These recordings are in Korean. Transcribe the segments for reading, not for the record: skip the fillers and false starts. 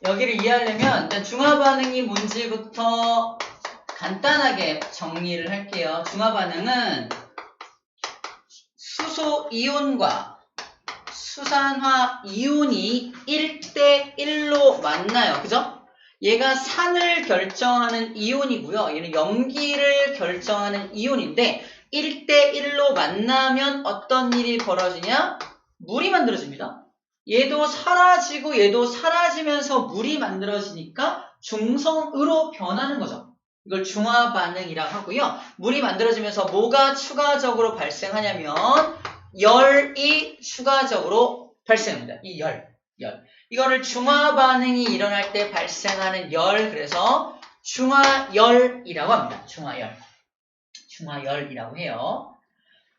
여기를 이해하려면 일단 중화반응이 뭔지부터 간단하게 정리를 할게요. 중화반응은 수소 이온과 수산화 이온이 1대1로 만나요. 그죠? 얘가 산을 결정하는 이온이고요. 얘는 염기를 결정하는 이온인데 1대1로 만나면 어떤 일이 벌어지냐? 물이 만들어집니다. 얘도 사라지고 얘도 사라지면서 물이 만들어지니까 중성으로 변하는 거죠. 이걸 중화반응이라고 하고요. 물이 만들어지면서 뭐가 추가적으로 발생하냐면 열이 추가적으로 발생합니다. 이 열. 이거를 중화반응이 일어날 때 발생하는 열, 그래서 중화열이라고 합니다. 중화열이라고 해요.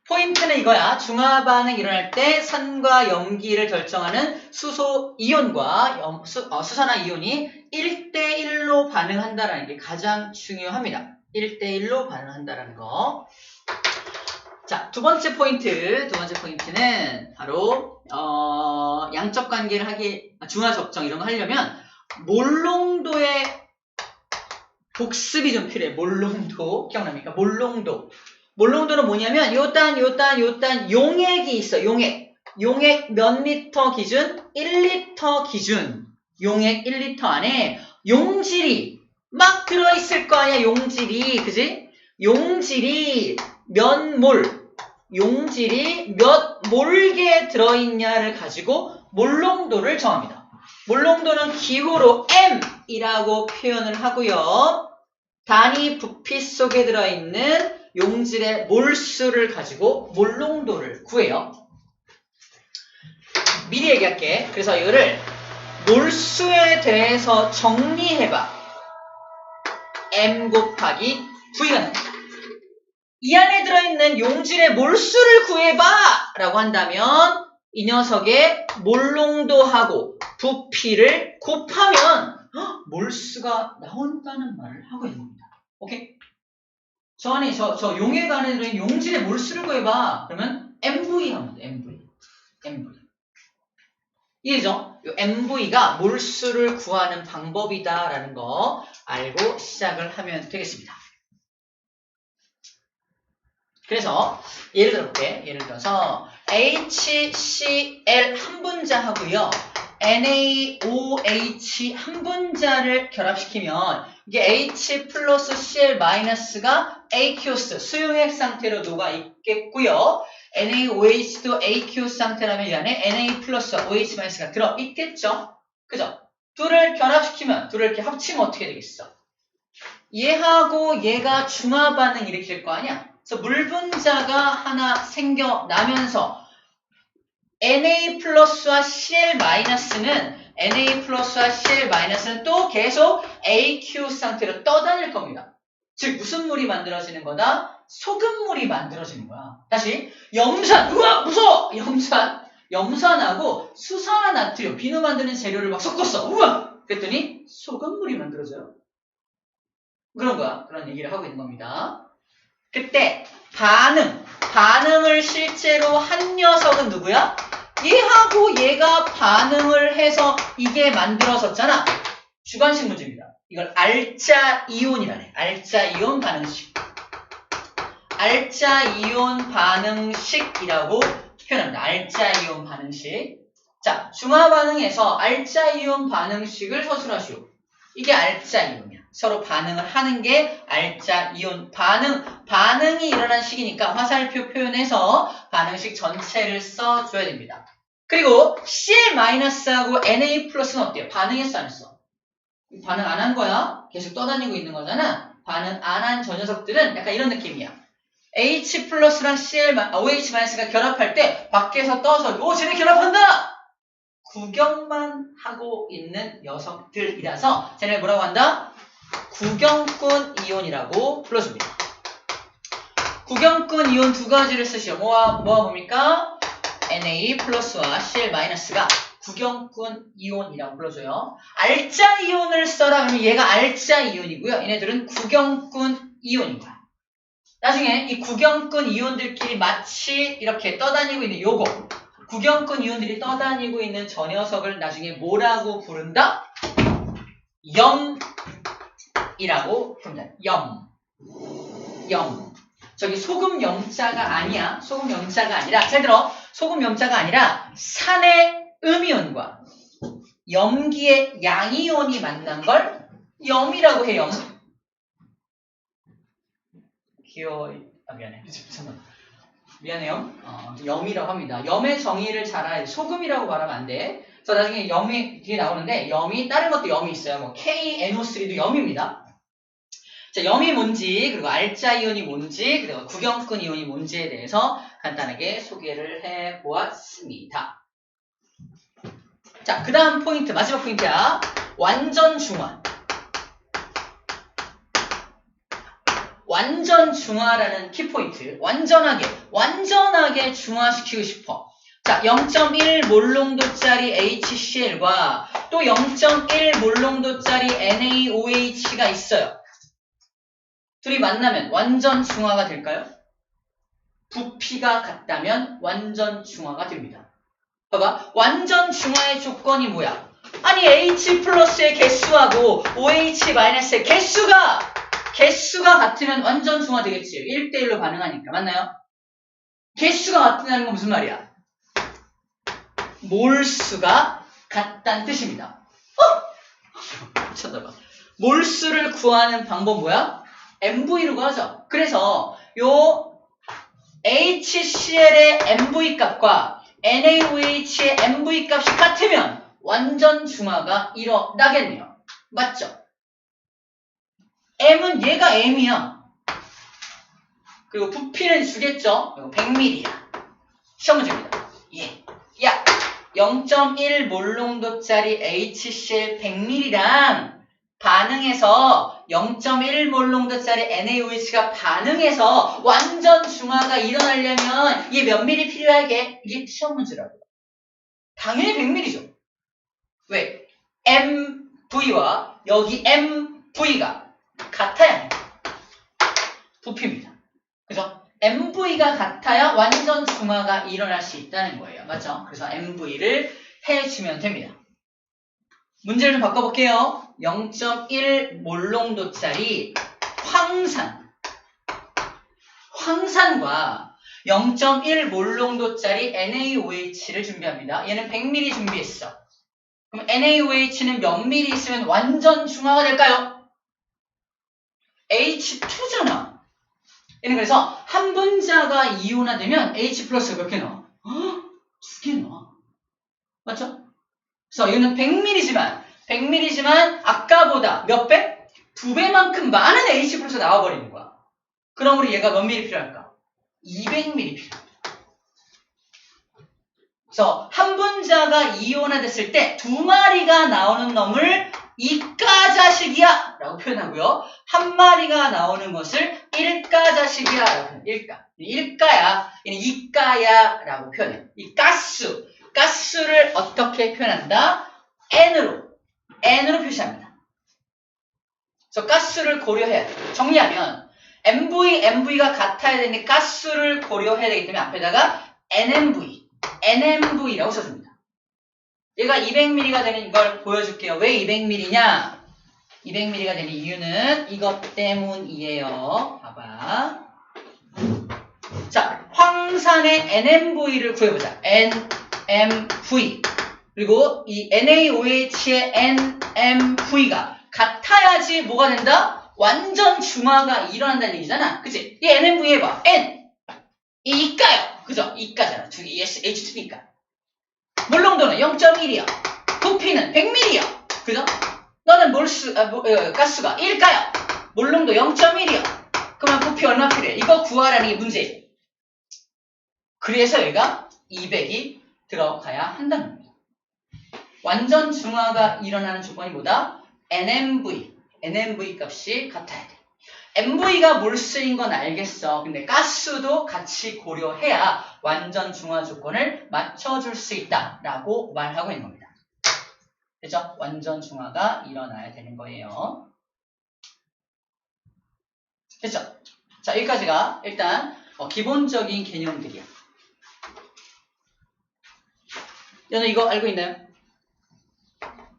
포인트는 이거야. 중화반응 일어날 때 산과 염기를 결정하는 수소 이온과 수산화 이온이 1대1로 반응한다는 게 가장 중요합니다. 1대1로 반응한다는 거. 자, 두 번째 포인트는 바로 양적 관계를 중화 적정 이런 거 하려면 몰롱도의 복습이 좀 필요해. 몰롱도 기억납니까? 몰롱도는 뭐냐면 요단 용액이 있어. 용액 몇 리터 기준? 1리터 기준. 용액 1리터 안에 용질이 막 들어있을 거 아니야. 용질이 그지? 용질이 몇 몰게 들어있냐를 가지고 몰롱도를 정합니다. 몰롱도는 기호로 M이라고 표현을 하고요. 단위 부피 속에 들어있는 용질의 몰수를 가지고 몰롱도를 구해요. 미리 얘기할게. 그래서 이거를 몰수에 대해서 정리해봐. M 곱하기 V가 나옵니다. 이 안에 들어있는 용질의 몰수를 구해봐! 라고 한다면 이 녀석의 몰롱도하고 부피를 곱하면 몰수가 나온다는 말을 하고 있는 겁니다. 오케이? 저 용액 안에 들어있는 용질의 몰수를 구해봐. 그러면 MV 하면 돼. MV. 이해죠? 이 MV가 몰수를 구하는 방법이다라는 거 알고 시작을 하면 되겠습니다. 그래서 예를 들어볼게. 예를 들어서 HCl 한 분자하고요. NaOH 한 분자를 결합시키면 이게 H 플러스 Cl 마이너스가 aqueous 수용액 상태로 녹아 있겠고요. NaOH도 aqueous 상태라면 이 안에 Na 플러스 OH 마이너스가 들어있겠죠. 그죠? 둘을 결합시키면 둘을 이렇게 합치면 어떻게 되겠어? 얘하고 얘가 중화반응 일으킬 거 아니야? 그래서 물 분자가 하나 생겨나면서 Na 플러스와 Cl 마이너스는 또 계속 aqueous 상태로 떠다닐 겁니다. 즉 무슨 물이 만들어지는 거다? 소금물이 만들어지는 거야. 다시 염산, 우와 무서워! 염산하고 수산화 나트륨, 비누 만드는 재료를 막 섞었어. 우와! 그랬더니 소금물이 만들어져요. 그런 거야. 그런 얘기를 하고 있는 겁니다. 그때 반응을 실제로 한 녀석은 누구야? 얘하고 얘가 반응을 해서 이게 만들어졌잖아. 주관식 문제입니다. 이걸 알짜 이온이라네. 알짜 이온 반응식이라고 표현합니다. 알짜 이온 반응식. 자, 중화 반응에서 알짜 이온 반응식을 서술하시오. 이게 알짜 이온이야. 서로 반응을 하는 게 알짜 이온 반응이 일어난 식이니까 화살표 표현해서 반응식 전체를 써줘야 됩니다. 그리고 Cl-하고 Na+는 어때요? 반응했어 안 했어? 반응 안 한 거야. 계속 떠다니고 있는 거잖아. 반응 안 한 저 녀석들은 약간 이런 느낌이야. H+랑 OH-가 결합할 때 밖에서 떠서 쟤네 결합한다! 구경만 하고 있는 녀석들이라서 쟤네 뭐라고 한다? 구경꾼 이온이라고 불러줍니다. 구경꾼 이온 두 가지를 쓰시오. 뭐와 뭡니까? Na+와 Cl-가 구경꾼 이온이라고 불러줘요. 알짜 이온을 써라 그러면 얘가 알짜 이온이고요. 얘네들은 구경꾼 이온인 거야. 나중에 이 구경꾼 이온들끼리 마치 이렇게 떠다니고 있는 구경꾼 이온들이 떠다니고 있는 저 녀석을 나중에 뭐라고 부른다? 염이라고 부릅니다. 염. 저기 소금 염자가 아니야. 소금 염자가 아니라, 잘 들어. 소금 염자가 아니라 산의 음이온과 염기의 양이온이 만난 걸 염이라고 해요. 귀여워. 미안해. 잠깐만. 미안해요. 염이라고 합니다. 염의 정의를 잘 알아야 돼. 소금이라고 말하면 안 돼. 그래서 나중에 염이 뒤에 나오는데, 염이, 다른 것도 염이 있어요. 뭐, KNO3도 염입니다. 자, 염이 뭔지, 그리고 알자 이온이 뭔지, 그리고 구경꾼 이온이 뭔지에 대해서 간단하게 소개를 해 보았습니다. 자, 그 다음 포인트, 마지막 포인트야. 완전 중화. 완전 중화라는 키포인트. 완전하게 중화시키고 싶어. 자, 0.1 몰농도짜리 HCl과 또 0.1 몰농도짜리 NaOH가 있어요. 둘이 만나면 완전 중화가 될까요? 부피가 같다면 완전 중화가 됩니다. 봐봐. 완전 중화의 조건이 뭐야? 아니, H 플러스의 개수하고 OH-의 개수가 같으면 완전 중화 되겠지. 1대1로 반응하니까. 맞나요? 개수가 같다는 건 무슨 말이야? 몰수가 같다는 뜻입니다. 쳐다봐. 몰수를 구하는 방법 뭐야? MV로 구하죠. 그래서 요 HCl의 MV 값과 NaOH의 MV 값이 같으면 완전 중화가 일어나겠네요. 맞죠? M은 얘가 M이야. 그리고 부피는 주겠죠? 이거 100ml야. 시험 문제입니다. 예. 야, 0.1 몰농도짜리 HCl 100ml랑 반응해서 0.1 몰농도짜리 NaOH가 반응해서 완전 중화가 일어나려면 이게 몇 ml 필요하게? 이게 시험 문제라고요. 당연히 100ml죠. 왜? MV와 여기 MV가 같아야 해요. 부피입니다. 그죠? MV가 같아야 완전 중화가 일어날 수 있다는 거예요. 맞죠? 그래서 MV를 해주면 됩니다. 문제를 좀 바꿔볼게요. 0.1 몰농도짜리 황산과 0.1 몰농도짜리 NaOH를 준비합니다. 얘는 100ml 준비했어. 그럼 NaOH는 몇 ml 있으면 완전 중화가 될까요? H2잖아. 얘는 그래서 한 분자가 이온화되면 H 플러스가 몇 개 나와? 2개 나와. 맞죠? 그래서 이거는 100ml지만 아까보다 몇 배? 2배만큼 많은 H 플러스 나와버리는 거야. 그러므로 얘가 몇 ml 필요할까? 200ml 필요합니다. 그래서 한 분자가 이온화됐을 때 2마리가 나오는 놈을 이까자식이야 라고 표현하고요. 한 마리가 나오는 것을 일까자식이야 라고 표현해요. 일까야, 얘는 이까야 라고 표현해요. 이 가스를 어떻게 표현한다? N으로 표시합니다. 그래서 가스를 고려해야 돼요. 정리하면 MV가 같아야 되는데 가스를 고려해야 되기 때문에 앞에다가 NMV라고 써줍니다. 얘가 200ml가 되는 걸 보여줄게요. 왜 200ml냐? 200ml가 되는 이유는 이것 때문이에요. 봐봐. 자, 황산의 NMV를 구해보자. NMV. 그리고 이 NaOH의 NMV가 같아야지 뭐가 된다? 완전 중화가 일어난다는 얘기잖아. 그치? 이 NMV 해봐. N. 이 이까요. 그죠? 이까잖아. 두 개, H2니까. 몰농도는 0.1이야. 부피는 100ml야. 그죠? 너는 가스가 1가야. 몰농도 0.1이야. 그러면 부피 얼마 필요해? 이거 구하라는 게 문제예요. 그래서 얘가 200이 들어가야 한다는 겁니다. 완전 중화가 일어나는 조건이 뭐다? NMV 값이 같아야 돼. MV가 몰수인 건 알겠어. 근데 가스도 같이 고려해야 완전 중화 조건을 맞춰줄 수 있다라고 말하고 있는 겁니다. 그죠? 완전 중화가 일어나야 되는 거예요. 됐죠? 자, 여기까지가 일단 기본적인 개념들이야. 여러분 이거 알고 있나요?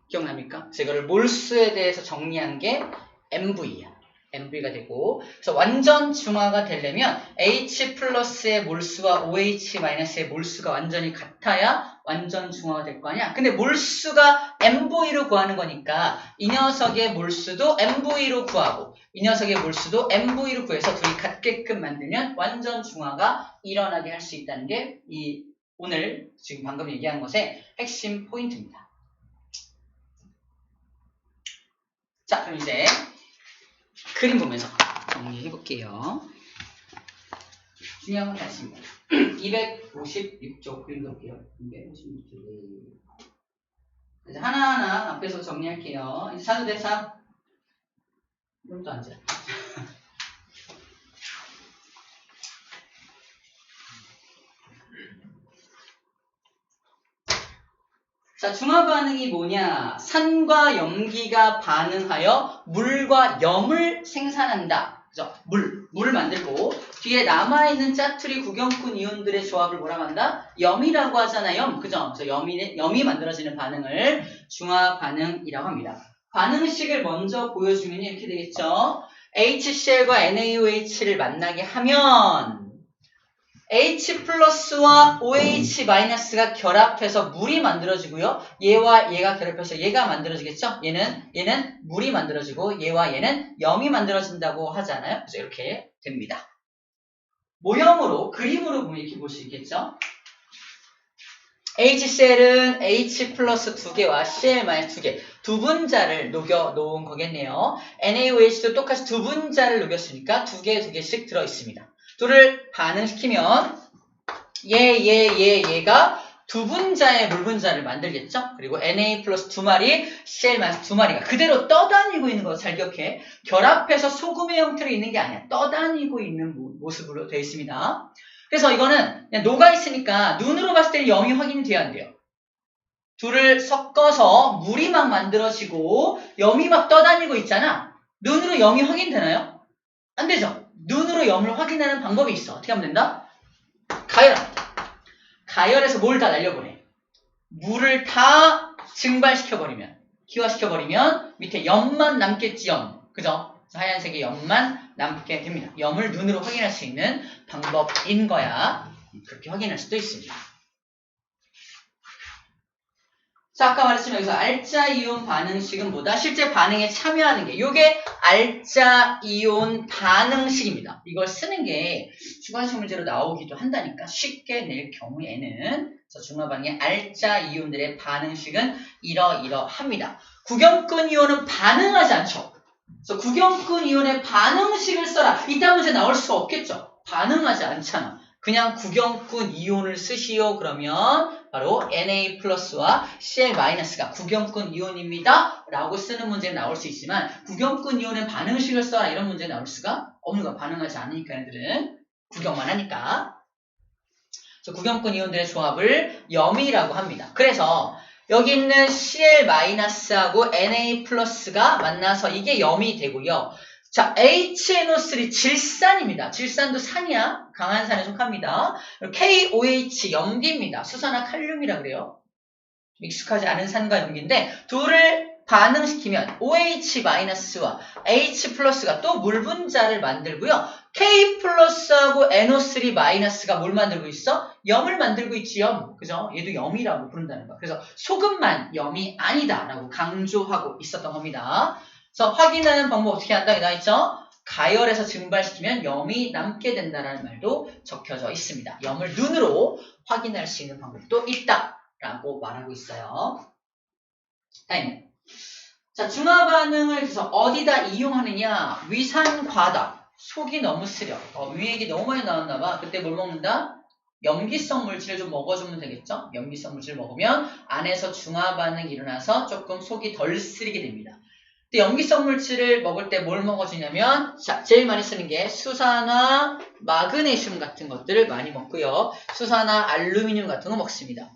기억납니까? 그래서 이거를 몰수에 대해서 정리한 게 MV야. MV가 되고, 그래서 완전 중화가 되려면 H 플러스의 몰수와 OH 마이너스의 몰수가 완전히 같아야 완전 중화가 될 거 아니야? 근데 몰수가 MV로 구하는 거니까 이 녀석의 몰수도 MV로 구하고 이 녀석의 몰수도 MV로 구해서 둘이 같게끔 만들면 완전 중화가 일어나게 할 수 있다는 게 이 오늘 지금 방금 얘기한 것의 핵심 포인트입니다. 자, 그럼 이제 그림 보면서 정리해 볼게요. 중요한 건 같습니다. 256쪽 그림 볼게요. 256쪽. 이제 하나하나 앞에서 정리할게요. 이제 사도 돼, 사. 그럼 또 앉아. 자, 중화 반응이 뭐냐? 산과 염기가 반응하여 물과 염을 생산한다. 그죠? 물을 만들고 뒤에 남아있는 짜투리 구경꾼 이온들의 조합을 뭐라고 한다? 염이라고 하잖아요. 그죠? 그래서 염이 만들어지는 반응을 중화 반응이라고 합니다. 반응식을 먼저 보여주면 이렇게 되겠죠? HCl과 NaOH를 만나게 하면 H 플러스와 OH 마이너스가 결합해서 물이 만들어지고요. 얘와 얘가 결합해서 얘가 만들어지겠죠? 얘는 물이 만들어지고 얘와 얘는 염이 만들어진다고 하잖아요. 그래서 이렇게 됩니다. 모형으로, 그림으로 보면 이렇게 볼 수 있겠죠? HCl은 H 플러스 2개와 Cl 마이너스 2개, 두 분자를 녹여 놓은 거겠네요. NaOH도 똑같이 두 분자를 녹였으니까 두 개씩 들어있습니다. 둘을 반응시키면 얘가 두 분자의 물 분자를 만들겠죠? 그리고 Na 플러스 2마리, Cl 마이너스 2마리가 그대로 떠다니고 있는 거 잘 기억해. 결합해서 소금의 형태로 있는 게 아니야. 떠다니고 있는 모습으로 되어 있습니다. 그래서 이거는 그냥 녹아있으니까 눈으로 봤을 때는 염이 확인이 돼야 안 돼요. 둘을 섞어서 물이 막 만들어지고 염이 막 떠다니고 있잖아. 눈으로 염이 확인되나요? 안 되죠? 눈으로 염을 확인하는 방법이 있어. 어떻게 하면 된다? 가열합니다. 가열해서 뭘 다 날려보내. 물을 다 증발시켜버리면, 기화시켜버리면 밑에 염만 남겠지, 염. 그죠? 하얀색의 염만 남게 됩니다. 염을 눈으로 확인할 수 있는 방법인 거야. 그렇게 확인할 수도 있습니다. 자, 아까 말했지만 여기서 알짜-이온 반응식은 뭐다? 실제 반응에 참여하는 게, 요게 알짜-이온 반응식입니다. 이걸 쓰는 게 주관식 문제로 나오기도 한다니까 쉽게 낼 경우에는. 그래서 중화 반응의 알짜-이온들의 반응식은 이러이러합니다. 구경꾼 이온은 반응하지 않죠. 그래서 구경꾼 이온의 반응식을 써라. 이따 문제 나올 수가 없겠죠. 반응하지 않잖아. 그냥 구경꾼 이온을 쓰시오. 그러면 바로 Na 플러스와 Cl 마이너스가 구경꾼 이온입니다. 라고 쓰는 문제는 나올 수 있지만 구경꾼 이온의 반응식을 써라. 이런 문제 나올 수가 없는 거야. 반응하지 않으니까 애들은 구경만 하니까. 그래서 구경꾼 이온들의 조합을 염이라고 합니다. 그래서 여기 있는 Cl 마이너스하고 Na 플러스가 만나서 이게 염이 되고요. 자, HNO3 질산입니다. 질산도 산이야. 강한 산에 속합니다. KOH 염기입니다. 수산화 칼륨이라 그래요. 익숙하지 않은 산과 염기인데 둘을 반응시키면 OH-와 H+가 또 물 분자를 만들고요. K+하고 NO3-가 뭘 만들고 있어? 염을 만들고 있지, 염. 그죠? 얘도 염이라고 부른다는 거야. 그래서 소금만 염이 아니다라고 강조하고 있었던 겁니다. 그래서 확인하는 방법 어떻게 한다? 나와있죠? 가열해서 증발시키면 염이 남게 된다는 말도 적혀져 있습니다. 염을 눈으로 확인할 수 있는 방법도 있다라고 말하고 있어요. 다음에 자, 중화 반응을 그래서 어디다 이용하느냐? 위산과다. 속이 너무 쓰려. 위액이 너무 많이 나왔나 봐. 그때 뭘 먹는다? 염기성 물질을 좀 먹어주면 되겠죠? 염기성 물질을 먹으면 안에서 중화 반응이 일어나서 조금 속이 덜 쓰리게 됩니다. 근데 염기성 물질을 먹을 때 뭘 먹어주냐면, 자, 제일 많이 쓰는 게 수산화 마그네슘 같은 것들을 많이 먹고요. 수산화 알루미늄 같은 거 먹습니다.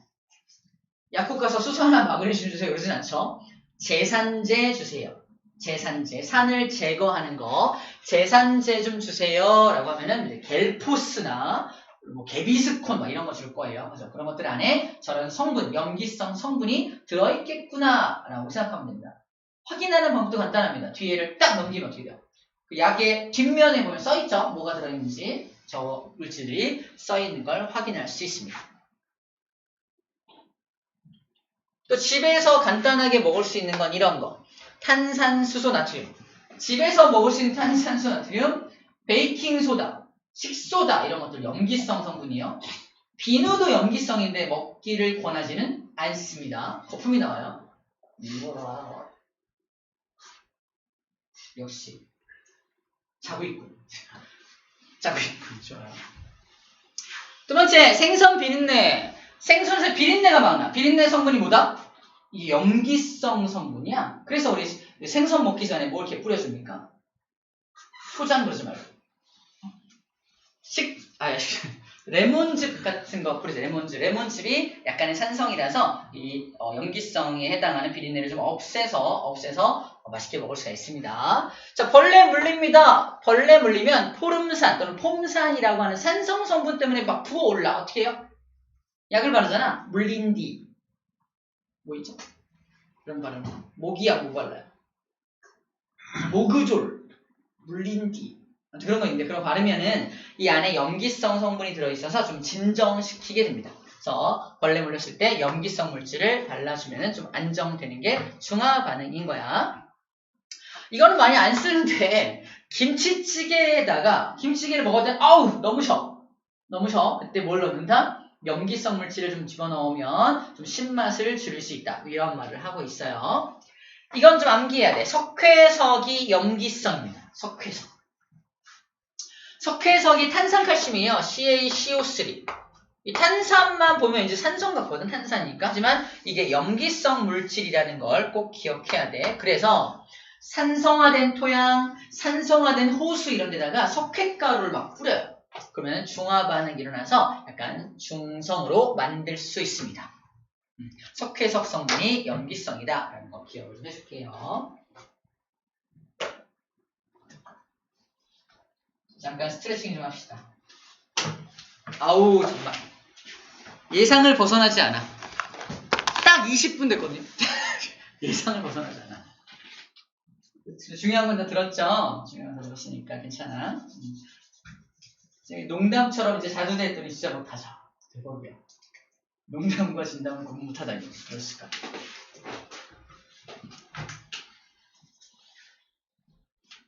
약국 가서 수산화 마그네슘 주세요 그러진 않죠? 제산제 주세요. 제산제, 산을 제거하는 거. 제산제 좀 주세요 라고 하면은 겔포스나 뭐 개비스콘 막 이런 거 줄 거예요. 그래서 그런 것들 안에 저런 성분, 염기성 성분이 들어있겠구나라고 생각하면 됩니다. 확인하는 방법도 간단합니다. 뒤에를 딱 넘기면 어떻게 돼요? 그 약의 뒷면에 보면 써있죠? 뭐가 들어있는지 저 물질들이 써있는 걸 확인할 수 있습니다. 또 집에서 간단하게 먹을 수 있는 건 이런 거. 탄산수소 나트륨. 집에서 먹을 수 있는 탄산수소 나트륨, 베이킹소다, 식소다 이런 것들 염기성 성분이에요. 비누도 염기성인데 먹기를 권하지는 않습니다. 거품이 나와요. 이거라. 역시 자고 있군. 자고 있군. 좋아요. 두 번째 생선 비린내. 생선에서 비린내가 막 나. 비린내 성분이 뭐다? 이게 염기성 성분이야. 그래서 우리 생선 먹기 전에 뭘 이렇게 뿌려줍니까? 초장 그러지 말고. 레몬즙 같은 거 뿌리죠. 레몬즙이 약간의 산성이라서 이 염기성에 해당하는 비린내를 좀 없애서 맛있게 먹을 수가 있습니다. 자, 벌레 물립니다. 벌레 물리면 포름산 또는 폼산이라고 하는 산성 성분 때문에 막 부어올라. 어떻게 해요? 약을 바르잖아. 물린 뒤. 뭐 있죠? 그런 발음. 모기약 뭐 발라요? 모그졸. 물린 뒤. 그런 거 있는데 그런 거 바르면은 이 안에 염기성 성분이 들어있어서 좀 진정시키게 됩니다. 그래서 벌레 물렸을 때 염기성 물질을 발라주면 좀 안정되는 게 중화 반응인 거야. 이거는 많이 안 쓰는데 김치찌개에다가 김치찌개를 먹을 때 아우 너무 셔. 그때 뭘 넣는다? 염기성 물질을 좀 집어넣으면 좀 신맛을 줄일 수 있다. 이런 말을 하고 있어요. 이건 좀 암기해야 돼. 석회석이 염기성입니다. 석회석이 탄산칼슘이에요. CaCO3. 이 탄산만 보면 이제 산성 같거든. 탄산이니까. 하지만 이게 염기성 물질이라는 걸 꼭 기억해야 돼. 그래서 산성화된 토양, 산성화된 호수 이런 데다가 석회가루를 막 뿌려요. 그러면 중화 반응이 일어나서 약간 중성으로 만들 수 있습니다. 석회석 성분이 염기성이다. 라는 거 기억을 좀 해줄게요. 잠깐 스트레칭 좀 합시다. 아우 정말 예상을 벗어나지 않아. 딱 20분 됐거든요. 예상을 벗어나지 않아. 중요한 건 다 들었죠? 중요한 건 다 들었으니까 괜찮아. 농담처럼 이제 자두대 했더니 진짜 못하죠. 대박이야. 농담과 진담을 공부 못하다니. 그랬을까?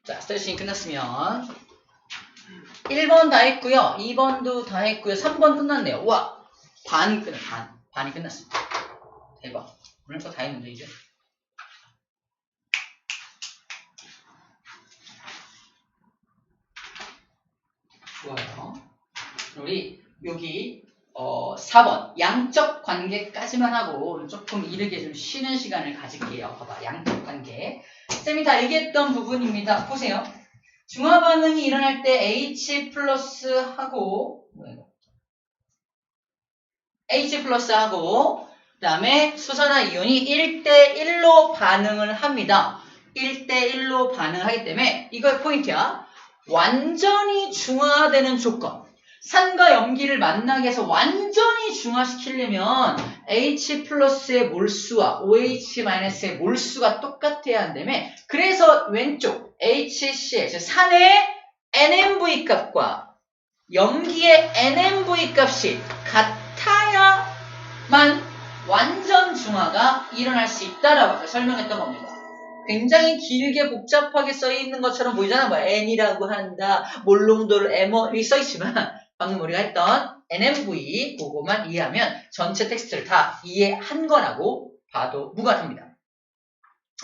자, 스트레칭 끝났으면 1번 다 했고요. 2번도 다 했고요. 3번 끝났네요. 우와! 반이 끝났습니다. 대박. 오늘 거 다 했는데 이제. 좋아요. 우리 여기 4번 양적 관계까지만 하고 조금 이르게 좀 쉬는 시간을 가질게요. 봐봐. 양적 관계. 쌤이 다 얘기했던 부분입니다. 보세요. 중화 반응이 일어날 때 H 플러스하고 그 다음에 수산화 이온이 1대1로 반응을 합니다. 1대1로 반응하기 때문에 이거 포인트야. 완전히 중화되는 조건. 산과 염기를 만나게 해서 완전히 중화시키려면 H 플러스의 몰수와 OH-의 몰수가 똑같아야 한다며 그래서 왼쪽 HCl, 즉 산의 NMV 값과 염기의 NMV 값이 같아야만 완전 중화가 일어날 수 있다라고 설명했던 겁니다. 굉장히 길게 복잡하게 써있는 것처럼 보이잖아. 뭐 N이라고 한다, 몰농도를 M어 이렇게 써있지만 방금 우리가 했던 NMV 그거만 이해하면 전체 텍스트를 다 이해한 거라고 봐도 무관합니다.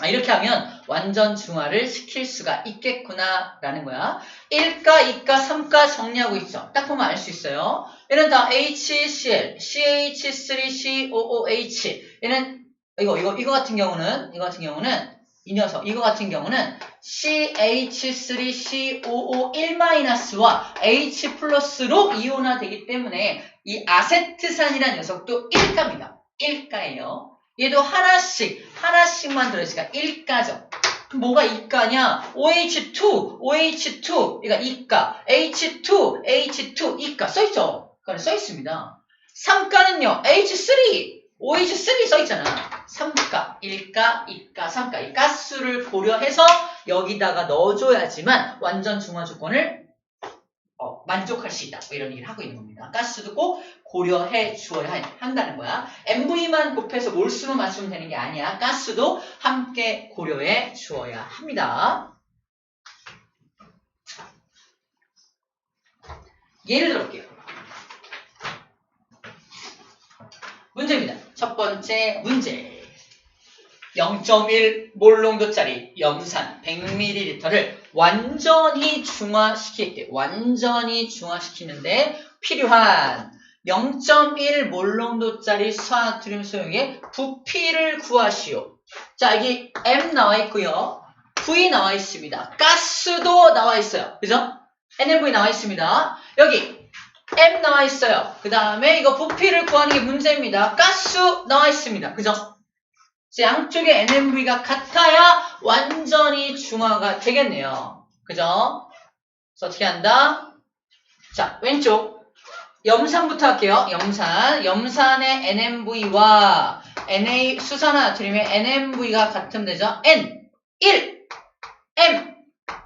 이렇게 하면 완전 중화를 시킬 수가 있겠구나 라는 거야. 1가, 2가, 3가 정리하고 있어. 딱 보면 알 수 있어요. 얘는 다 HCl, CH3COOH. 얘는 이거 같은 경우는 이 녀석, 이거 같은 경우는 CH3COO1-와 H 플러스로 이온화되기 때문에 이 아세트산이라는 녀석도 1가입니다. 1가예요. 얘도 하나씩만 들어있으니까 1가죠. 그럼 뭐가 2가냐? OH2, 그러니까 2가, H2, 2가 써있죠? 써 있습니다. 3가는요, H3, OH3 써 있잖아. 3가, 1가, 2가, 3가. 이 가스를 고려해서 여기다가 넣어줘야지만 완전 중화 조건을 만족할 수 있다. 뭐 이런 얘기를 하고 있는 겁니다. 가스도 꼭 고려해 주어야 한다는 거야. MV만 곱해서 몰수로 맞추면 되는 게 아니야. 가스도 함께 고려해 주어야 합니다. 예를 들어볼게요. 문제입니다. 첫 번째 문제. 0.1 몰농도짜리 염산 100ml를 완전히 중화시킬게. 완전히 중화시키는데 필요한 0.1 몰농도짜리 수화나트륨 소용의 부피를 구하시오. 자, 여기 M 나와 있고요. V 나와 있습니다. 가스도 나와 있어요. 그죠? NMV 나와 있습니다. 여기 M 나와 있어요. 그 다음에 이거 부피를 구하는 게 문제입니다. 가스 나와 있습니다. 그죠? 양쪽의 NMV가 같아야 완전히 중화가 되겠네요. 그죠? 그래서 어떻게 한다? 자, 왼쪽 염산부터 할게요. 염산의 NMV와 수산화나트륨의 NMV가 같으면 되죠? N 1 M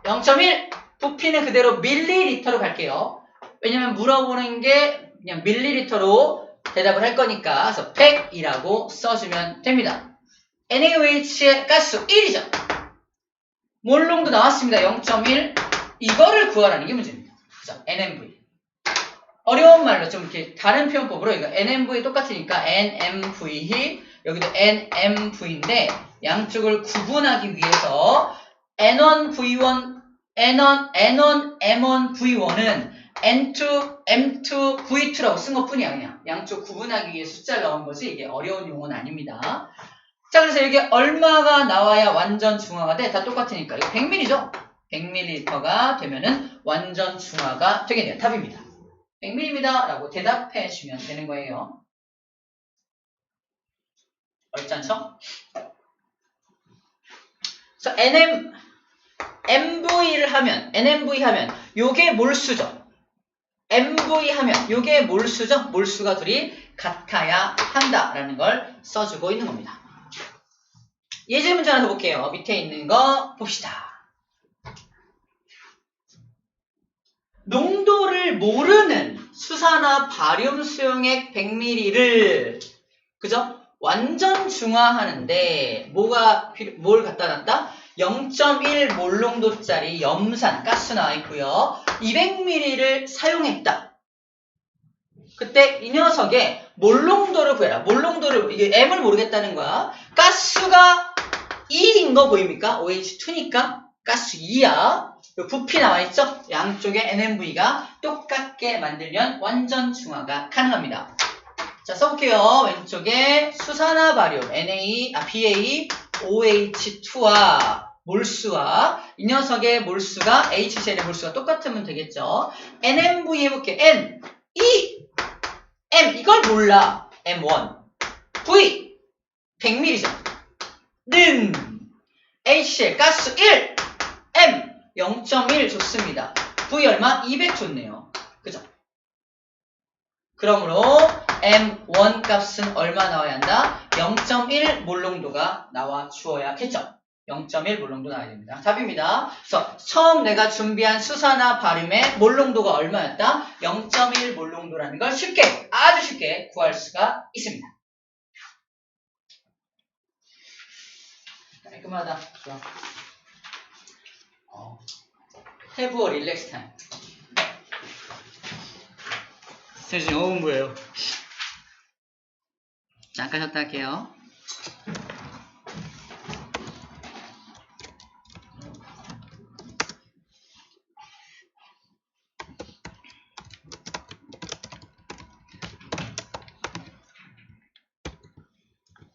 0.1 부피는 그대로 밀리리터로 갈게요. 왜냐면 물어보는 게 그냥 밀리리터로 대답을 할 거니까. 그래서 100이라고 써주면 됩니다. NaOH의 가스 1이죠. 몰농도 나왔습니다. 0.1. 이거를 구하라는 게 문제입니다. 그죠? NMV. 어려운 말로 좀 이렇게 다른 표현법으로 이거 NMV 똑같으니까 NMV, 여기도 NMV인데 양쪽을 구분하기 위해서 N1V1, N1, M1V1은 N2, M2, V2라고 쓴 것 뿐이야. 그냥 양쪽 구분하기 위해 숫자를 넣은 거지 이게 어려운 용어는 아닙니다. 자, 그래서 이게 얼마가 나와야 완전 중화가 돼? 다 똑같으니까. 이거 100ml죠? 100ml가 되면은 완전 중화가 되겠네요. 답입니다. 100ml입니다. 라고 대답해 주면 되는 거예요. 어렵지 않죠? 그래서 NMV 하면, 요게 몰수죠? MV 하면, 요게 몰수죠? 몰수가 둘이 같아야 한다라는 걸 써주고 있는 겁니다. 예제 문제 하나 더 볼게요. 밑에 있는 거 봅시다. 농도를 모르는 수산화 바륨 수용액 100ml를 그죠? 완전 중화하는데 뭘 갖다 놨다? 0.1 몰농도짜리 염산 가스 나와 있고요. 200ml를 사용했다. 그때 이 녀석의 몰농도를 구해라. 몰농도를 이게 M을 모르겠다는 거야. 가스가 2인 거 보입니까? OH2니까 가스 2야. 부피 나와 있죠? 양쪽의 NMV가 똑같게 만들면 완전 중화가 가능합니다. 자, 써볼게요. 왼쪽에 수산화 바륨 BA OH2와 몰수와 이 녀석의 몰수가 HCl의 몰수가 똑같으면 되겠죠. NMV 해볼게. N 2 M 이걸 몰라. M1 V 100ml죠. 는 HCl 가스 1 M 0.1 좋습니다. V 얼마? 200 좋네요. 그죠? 그러므로 M1 값은 얼마 나와야 한다? 0.1 몰농도가 나와 주어야겠죠. 0.1 몰농도 나와야 됩니다. 답입니다. 그래서 처음 내가 준비한 수산화 바륨의 몰농도가 얼마였다? 0.1 몰농도라는 걸 쉽게, 아주 쉽게 구할 수가 있습니다. 깔끔하다. 좋아. Have a relax time. 선생님, 5분부예요. 잠깐 쉬었다 할게요.